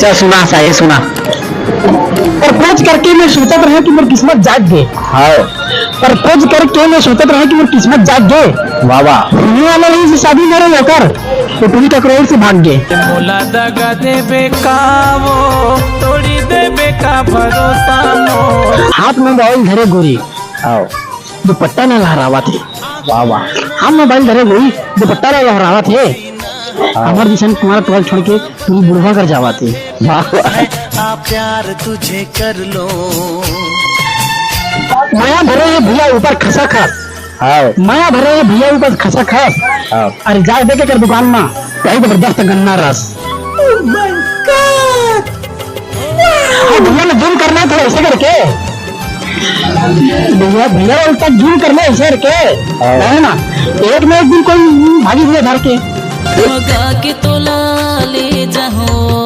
अच्छा सुना सा ये सुना। प्रपोज करके मैं सोचत रहा कि मोर किस्मत जाग गए। हाँ प्रपोज करके मैं सोचत रहा कि मोर किस्मत जाग गए। वाह वाह। होने वाला नहीं से शादी मेरे होकर तो पूरी टकरोड़ से भाग गए। मोला दगा देबे का वो तोड़ी देबे का भरोसा मोर। हाथ में मोबाइल धरे गोरी आओ दुपट्टा न लहरावा थे। वाह वाह। हाथ में मोबाइल धरे गोरी दुपट्टा न लहरावा थे। हमारे दिशा में तुम्हारा टोल छोड़ के पूरी बुढ़वा कर जावा थे। वाह वाह। आ प्यार तुझे कर लो। माया भरे ये भैया ऊपर खसा खस। आओ माया भरे ये भैया ऊपर खसा खस। आओ अरे जा देखे कर दुकान में कहीं जबरदस्त गन्ना रस। भैया ने जूम करना था ऐसे करके। भैया भैया उसका जूम करना ऐसे करके है ना। एक में एक दिन कोई भागी हुए धर के के तोला ले जाओ